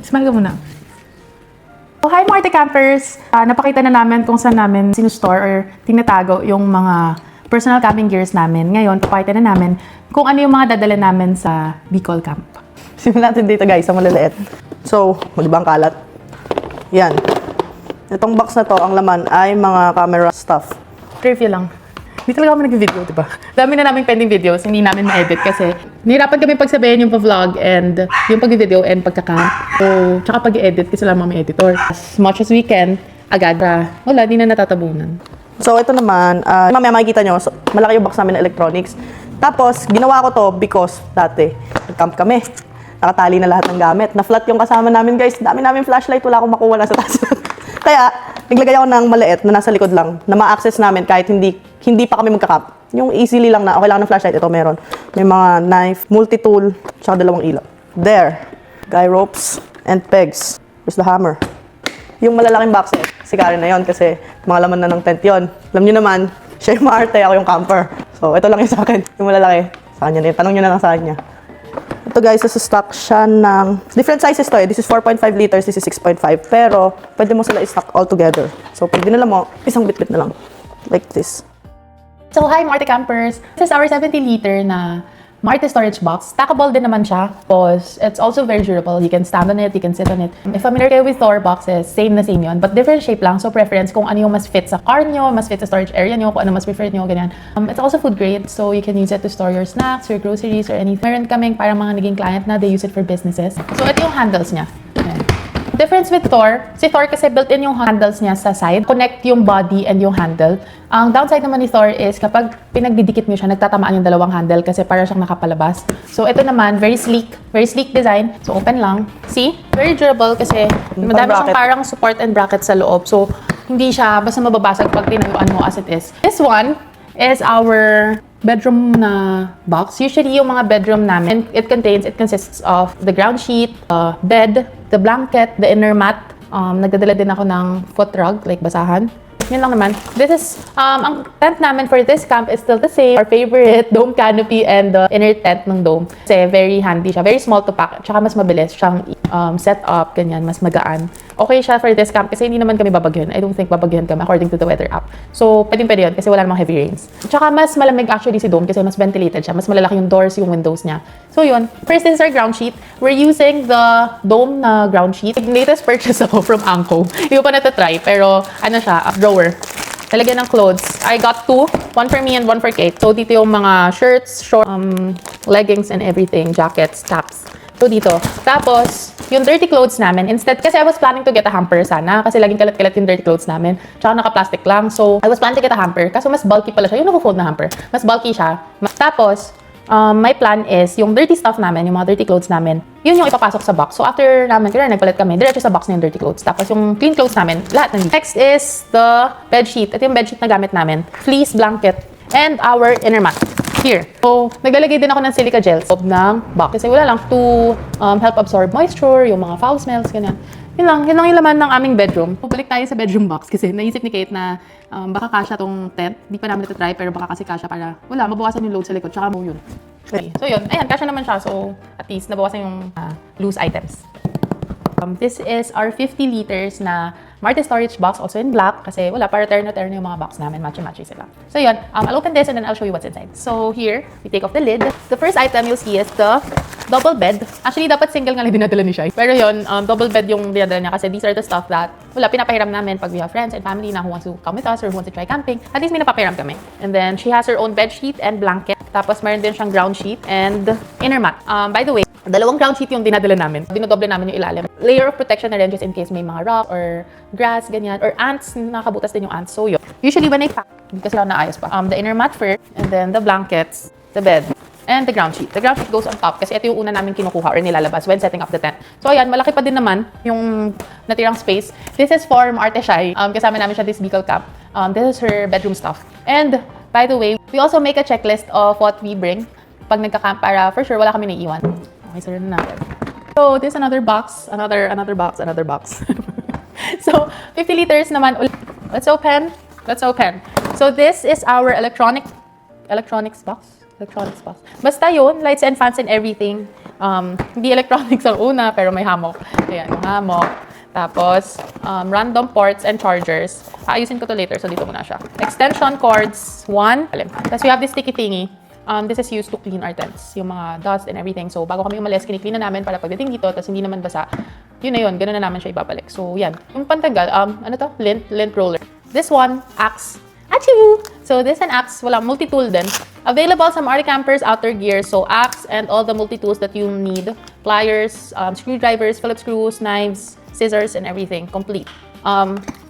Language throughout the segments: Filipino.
Smile ka muna. So, hi Maarte campers! Napakita na namin kung saan namin sinustore or tinatago yung mga personal camping gears namin. Ngayon, papakita na namin kung ano yung mga dadala namin sa Bicol Camp. Simulan natin dito guys, sa maliliit. So, malibang kalat. Yan. Itong box na to, ang laman ay mga camera stuff. Review lang. Hindi talaga kami nag-video, diba? Dami na namin pending videos, hindi namin ma-edit kasi nahirapan kami pagsabayin yung pa-vlog and yung pag-video and pagka-camp. So, tsaka pag-edit kasi lang mga editor. As much as we can, agad. Wala, di na natatabunan. So, ito naman, mamaya makikita nyo, so, malaki yung box namin na electronics. Tapos, ginawa ko to because dati, nag-camp kami. Nakatali na lahat ng gamit. Na-flat yung kasama namin guys. Dami namin flashlight, wala akong makuha na sa taas. Kaya, naglagay ako ng maliit na nasa likod lang na ma-access namin kahit hindi pa kami magka-camp. Yung easily lang na, okay lang ng flashlight, ito meron. May mga knife, multi-tool, tsaka dalawang ilaw. There. Guy ropes and pegs. Where's the hammer? Yung malalaking box, si Karen na yon kasi mga laman na ng tent yon. Alam nyo naman, siya yung Maarte, ako yung camper. So, ito lang yung sa akin. Yung malalaki. Sa kanya na yun. Tanong nyo na lang sa kanya. Ito guys, nasa stock siya ng different sizes to eh. This is 4.5 liters, this is 6.5. Pero, pwede mo sila i-stock all together. So, pag dinala mo, isang bit-bit na lang. Like this. So, hi Maarte campers! This is our 70-liter na Maarte storage box. Stackable din naman siya because it's also very durable. You can stand on it, you can sit on it. If familiar kayo with Thor boxes, same na same yun. But different shape lang. So, preference kung ano yung mas fit sa car nyo, mas fit sa storage area nyo, kung ano mas preferred nyo, ganyan. It's also food grade. So, you can use it to store your snacks, your groceries, or anything. Meron kaming parang mga naging client na they use it for businesses. So, ito yung handles niya. Ayan. Difference with Thor, si Thor kasi built-in yung handles niya sa side. Connect yung body and yung handle. Ang downside naman ni Thor is kapag pinagdidikit mo siya, nagtatamaan yung dalawang handle kasi para siyang nakapalabas. So ito naman, very sleek design. So open lang. See? Very durable kasi madami siyang parang support and bracket sa loob. So hindi siya basta mababasag pag tinayuan mo as it is. This one is our bedroom na box. Usually yung mga bedroom namin, it consists of the ground sheet, bed, the blanket, the inner mat. Nagdadala din ako ng foot rug, like basahan. Yun lang naman. This is, ang tent namin for this camp is still the same. Our favorite dome canopy and the inner tent ng dome. Kasi very handy siya. Very small to pack. Tsaka mas mabilis siyang set up, ganyan, mas magaan. Okay siya for this camp kasi hindi naman kami babagyan. I don't think babagyan kami according to the weather app. So, pwede yun kasi wala namang heavy rains. Tsaka mas malamig actually si dome kasi mas ventilated siya. Mas malalaki yung doors, yung windows niya. So, yun. First, this is our ground sheet. We're using the dome na ground sheet. Latest purchase ako from Anko. Hindi ko pa natatry, pero ano siya, drawer. Talagyan ng clothes. I got two. One for me and one for Kate. So, dito yung mga shirts, shorts, leggings and everything. Jackets, caps. So, dito. Tapos, yung dirty clothes namin, instead, kasi I was planning to get a hamper sana. Kasi laging kalat-kalat yung dirty clothes namin. Tsaka naka-plastic lang. So, I was planning to get a hamper. Kaso mas bulky pala siya. Yung naka-fold na hamper. Mas bulky siya. Tapos, my plan is, yung dirty stuff namin, yung mga dirty clothes namin, yun yung ipapasok sa box. So, after namin, kaya nagpalit kami, diretso sa box na yung dirty clothes. Tapos, yung clean clothes namin, lahat nandito. Next is the bedsheet. Ito yung bedsheet na gamit namin. Fleece, blanket, and our inner mat. Here. So, naglalagay din ako ng silica gel sa loob ng box. Kasi wala lang to help absorb moisture, yung mga foul smells, ganyan. Yun lang yung laman ng aming bedroom. Balik tayo sa bedroom box kasi naisip ni Kate na baka kasya tong tent. Di pa namin ito-try pero baka kasi kasya para mabawasan yung load sa likod. Tsaka mo yun. Okay. So yun, ayan, kasya naman siya. So at least nabawasan yung loose items. This is our 50 liters na Maarte storage box, also in black kasi wala, para terno-terno yung mga box namin, matchy-matchy sila. So yun, I'll open this and then I'll show you what's inside. So here, we take off the lid. The first item you'll see is the double bed. Actually, dapat single nga lang dinadala ni Shai. Pero yun, double bed yung dinadala niya kasi these are the stuff that, pinapahiram namin pag we have friends and family na who wants to come with us or who wants to try camping. At least may napapahiram kami. And then, she has her own bed sheet and blanket. Tapos, meron din siyang ground sheet and inner mat. By the way, dalawang ground sheet yung dinadala namin. Dinodoble namin yung ilalim. Layer of protection na rin just in case may mga rock or grass, ganyan. Or ants, nakabutas din yung ants. So yun. Usually when I pack, hindi kasi lang naayos pa. The inner mat first, and then the blankets, the bed, and the ground sheet. The ground sheet goes on top kasi ito yung una namin kinukuha or nilalabas when setting up the tent. So ayan, malaki pa din naman yung natirang space. This is for Maarte Shai. Kasama namin siya this Bicol Camp. This is her bedroom stuff. And by the way, we also make a checklist of what we bring pag nagka-camp para for sure wala kami naiiwan. Okay, so na natin. So, this is another box, another box. So, 50 liters naman. Let's open. So, this is our electronics box. Basta yun, lights and fans and everything. Hindi electronics ang una, pero may hammock. Ayan, yung hammock. Tapos, random ports and chargers. Ayusin ko to later, so dito muna siya. Extension cords, 1. Tapos we have this sticky thingy. This is used to clean our tents, yung mga dust and everything. So, bago kami umalis, kiniklean na namin para pagdating dito, tapos hindi naman basa. Yun na yun, ganoon na namin siya ibabalik. So, yan. Yung pantanggal, ano to? Lint roller. This one, axe. Achoo! So, this an axe, wala, multi-tool din. Available sa Maarte Campers outer gear. So, axe and all the multi-tools that you need. Pliers, screwdrivers, Phillips screws, knives, scissors, and everything. Complete.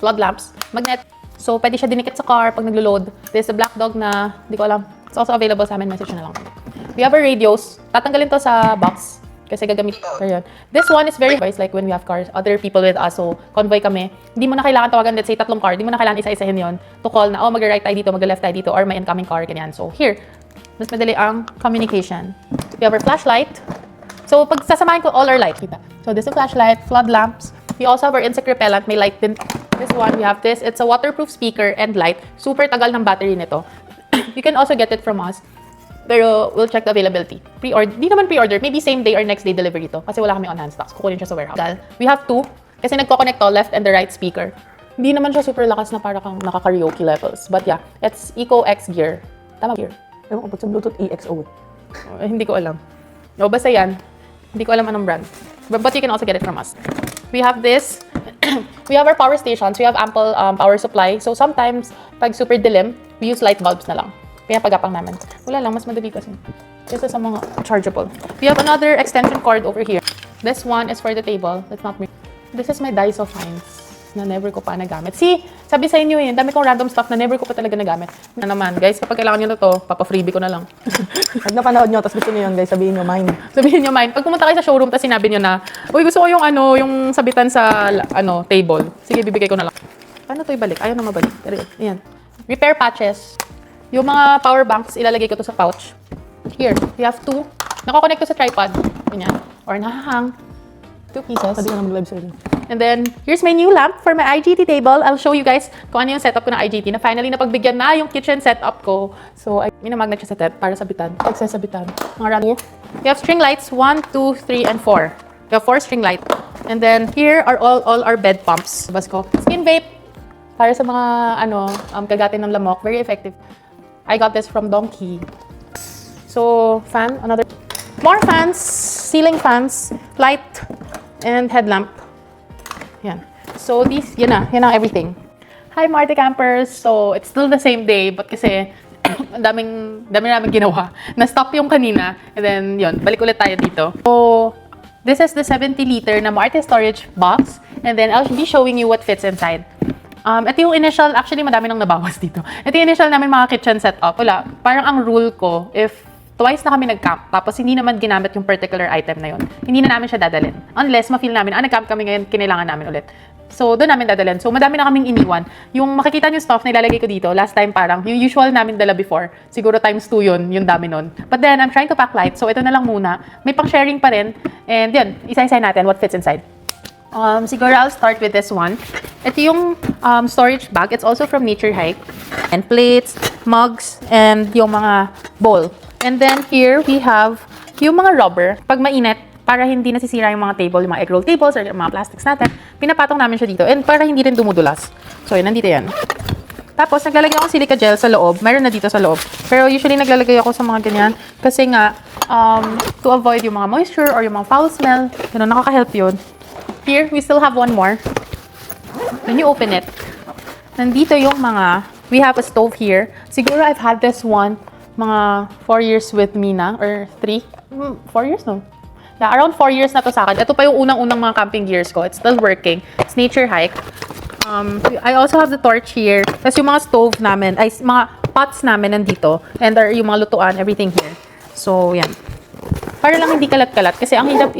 Flood lamps, magnet. So, pwede siya dinikit sa car pag naglo-load. There's a black dog na, di ko alam. It's also available sa amin, message na lang. We have our radios. Tatanggalin to sa box kasi gagamit ko yun. This one is very nice, like when we have cars, other people with us, so convoy kami. Hindi mo na kailangan tawagan, let's say, 3 car. Hindi mo na kailangan isa-isahin yon to call na, oh, mag-right tayo dito, mag-left tayo dito, or may incoming car, ganyan. So, here, mas madali ang communication. We have our flashlight. So, pag sasamahin ko all our light, kita. So, this is a flashlight, flood lamps. We also have our insect repellent, may light din. This one, we have this. It's a waterproof speaker and light. Super tagal ng battery nito. You can also get it from us. Pero we'll check the availability. Pre-order. Di naman pre-order. Maybe same day or next day delivery to. Kasi wala kami on hand stocks. Kukunin siya sa warehouse. We have 2. Kasi nagko-connect to left and the right speaker. Hindi naman siya super lakas na para kang naka-karaoke levels. But yeah, it's Eco X gear. Tama gear. Ewan ko, pag sa Bluetooth EXO. Hindi ko alam. O, basta yan. Hindi ko alam anong brand. But you can also get it from us. We have this. We have our power stations. We have ample power supply. So sometimes, pag super dilim, we use light bulbs na lang. Pinapagapang namin. Wala lang, mas madali kasi. Kasi sa mga chargeable. We have another extension cord over here. This one is for the table. That's not me. This is my Daiso finds na never ko pa nagamit. See, sabi sa inyo yun, dami kong random stuff na never ko pa talaga nagamit. Na naman, guys, kapag kailangan nyo na to, papa-freebie ko na lang. Pag napanood nyo, tapos gusto nyo yun, guys, sabihin nyo mine. Sabihin nyo mine. Pag pumunta kayo sa showroom, tapos sinabi nyo na, uy, gusto ko yung yung sabitan sa table. Sige, bibigay ko na lang. Paano to ibalik? Ayaw na mabalik. Pero yan. Repair patches. Yung mga power banks, ilalagay ko to sa pouch. Here, we have 2. Nako-connect ko sa tripod. Ganyan. Or nahahang. 2 pieces. Sabi ko na mag-live sa'yo. And then, here's my new lamp for my IGT table. I'll show you guys kung ano yung setup ko ng IGT na finally napagbigyan na yung kitchen setup ko. So, minamagnet siya sa tent para sabitan. Pagsasabitan. Mga random. We have string lights, 1, 2, 3, and 4. We have 4 string lights. And then, here are all our bed pumps. Bas ko. Skin vape. Para sa mga, kagatin ng lamok. Very effective. I got this from Donkey. So, fan, another. More fans, ceiling fans, light, and headlamp. Yan. So, yan na everything. Hi, Maarte Campers! So, it's still the same day, but kasi, dami namin ginawa. Na-stop yung kanina, and then, yun, balik ulit tayo dito. So, this is the 70-liter na Maarte storage box, and then I'll be showing you what fits inside. Ito yung initial, actually madami nang nabawas dito. Ito yung initial namin mga kitchen setup. Wala, parang ang rule ko, if twice na kami nag-camp, tapos hindi naman ginamit yung particular item na yun, hindi na namin siya dadalhin. Unless ma-feel namin, nag-camp kami ngayon, kinailangan namin ulit. So, doon namin dadalhin. So, madami na kaming iniwan. Yung makikita nyo stuff na ilalagay ko dito, last time parang, yung usual namin dala before, siguro times 2 yun, yung dami nun. But then, I'm trying to pack light, so ito na lang muna. May pang-sharing pa rin. And yun, isa-isa natin what fits inside. Siguro I'll start with this one. Ito yung storage bag. It's also from Nature Hike. And plates, mugs, and yung mga bowl. And then here we have yung mga rubber. Pag mainit, para hindi nasisira yung mga table, yung mga egg roll tables or yung mga plastics natin, pinapatong namin siya dito. And para hindi rin dumudulas. So yun, nandito yan. Tapos naglalagay ako ng silica gel sa loob. Meron na dito sa loob. Pero usually naglalagay ako sa mga ganyan. Kasi nga, to avoid yung mga moisture or yung mga foul smell, ganun, nakaka-help yun. Here, we still have one more. When you open it, nandito yung mga, we have a stove here. Siguro I've had this one mga 4 years with me na, or 3? 4 years, no? Yeah, around 4 years na to sa akin. Ito pa yung unang-unang mga camping gears ko. It's still working. It's Nature Hike. I also have the torch here. Tapos yung mga stove namin, ay mga pots namin nandito. And yung mga lutuan, everything here. So, yan. Para lang hindi kalat-kalat kasi ang hirap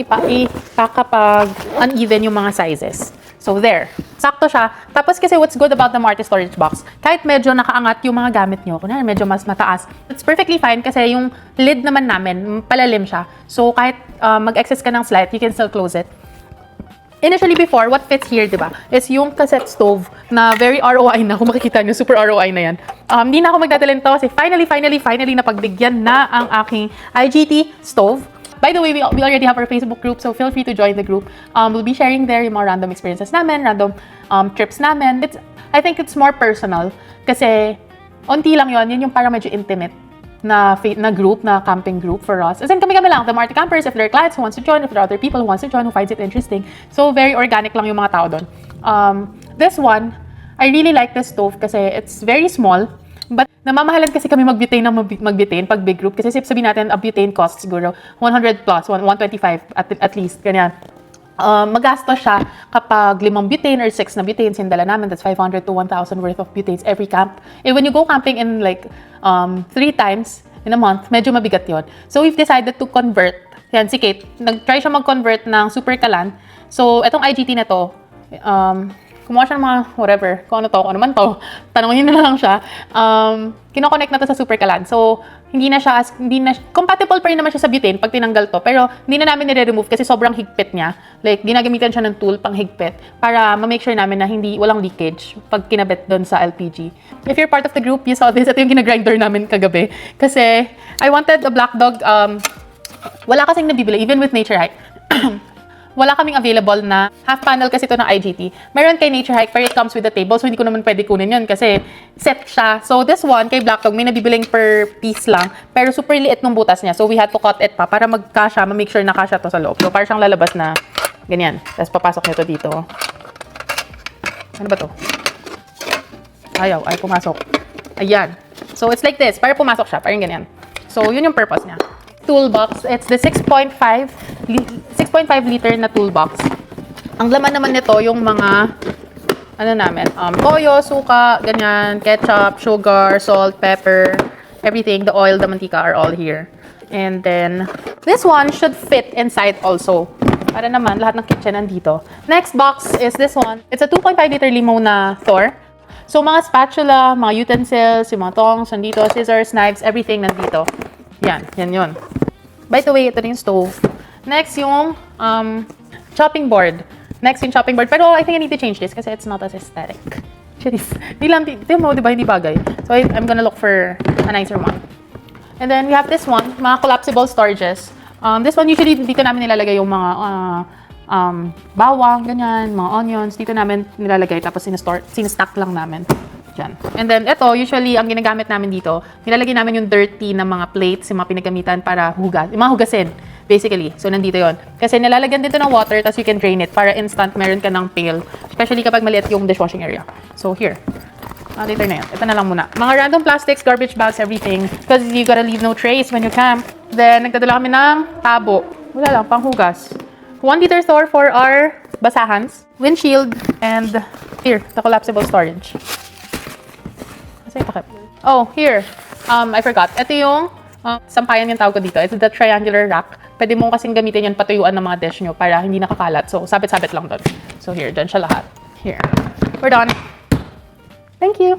kapag uneven yung mga sizes. So there, sakto siya. Tapos kasi what's good about the Maarte storage box, kahit medyo nakaangat yung mga gamit nyo, kunwari medyo mas mataas, it's perfectly fine kasi yung lid naman namin, palalim siya. So kahit mag-excess ka ng slight, you can still close it. Initially before, what fits here, di ba, is yung cassette stove na very ROI na. Kung makikita nyo, super ROI na yan. Hindi na ako magdadalhin to kasi finally napagbigyan na ang aking IGT stove. By the way, we already have our Facebook group, so feel free to join the group. We'll be sharing there yung mga random experiences namin, random trips namin. I think it's more personal kasi onti lang yun yung parang medyo intimate na group, na camping group for us. As in, kami lang, the Maarte campers, if there are clients who wants to join, if there are other people who wants to join, who finds it interesting. So, very organic lang yung mga tao doon. This one, I really like this stove kasi it's very small. But namamahalan kasi kami mag-butane pag big group. Kasi sabihin natin, a butane costs siguro 100 plus, 125 at least, ganyan. Magastos siya kapag 5 butane or 6 na butanes yung dala namin. That's 500 to 1,000 worth of butanes every camp. And when you go camping in like 3 times in a month, medyo mabigat yon. So we've decided to convert. Yan, si Kate, nag-try siya mag-convert ng super kalan. So, itong IGT na to, kumuha siya ng mga whatever, kung ano man to, tanongin na lang siya. Kinoconnect na to sa super kalan. So, hindi na compatible pa rin naman siya sa butane pag tinanggal to. Pero, hindi na namin nire-remove kasi sobrang higpit niya. Like, ginagamitan siya ng tool pang higpit para ma-make sure namin na walang leakage pag kinabit doon sa LPG. If you're part of the group, you saw this. Ito yung ginagrinder namin kagabi. Kasi, I wanted a black dog. Wala kasing nabibili, even with Nature Hike. Wala kaming available na half panel kasi ito ng IGT. Meron kay Nature Hike, pero it comes with the table. So, hindi ko naman pwede kunin yun kasi set siya. So, this one, kay Black Dog, may nabibiling per piece lang. Pero super liit nung butas niya. So, we had to cut it pa para magkasya, ma-make sure na kasya to sa loob. So, parang siyang lalabas na ganyan. Tapos, papasok nyo to dito. Ano ba to? Ayaw pumasok. Ayan. So, it's like this. Para pumasok siya. Parang ganyan. So, yun yung purpose niya. Toolbox. It's the 6.5 liter na toolbox. Ang laman naman nito yung mga toyo, suka, ganyan, ketchup, sugar, salt, pepper, everything, the oil, the mantika are all here. And then this one should fit inside also. Para naman lahat ng kitchen nandito. Next box is this one. It's a 2.5 liter limo na Thor. So mga spatula, mga utensils, yung mga tongs nandito, scissors, knives, everything nandito. Yan yun. By the way, ito yung stove. Next, yung chopping board. Pero I think I need to change this kasi it's not as aesthetic. Di ba, hindi bagay. So, I'm gonna look for a nicer one. And then, we have this one, mga collapsible storages. This one, usually, dito namin nilalagay yung mga bawang, ganyan, mga onions. Dito namin nilalagay, tapos sinastack lang namin. Diyan. And then, ito, usually, ang ginagamit namin dito, nilalagay namin yung dirty na mga plates, yung mga pinagamitan para yung mga hugasin, basically. So, nandito yon. Kasi nilalagyan dito ng water, tapos you can drain it para instant meron ka ng pail. Especially kapag maliit yung dishwashing area. So, here. Later na yan. Ito na lang muna. Mga random plastics, garbage bags, everything. Because you gotta leave no trace when you camp. Then, nagdadala kami ng tabo. Wala lang, panghugas. 1 liter Thor for our basahans, windshield, and here, the collapsible storage. Oh, here. I forgot. Ito yung sampayan yung tawag ko dito. It's the triangular rack. Pwede mong kasing gamitin yan patuyuan ng mga dish nyo para hindi nakakalat. So, sabit-sabit lang doon. So, here. Dyan siya lahat. Here. We're done. Thank you.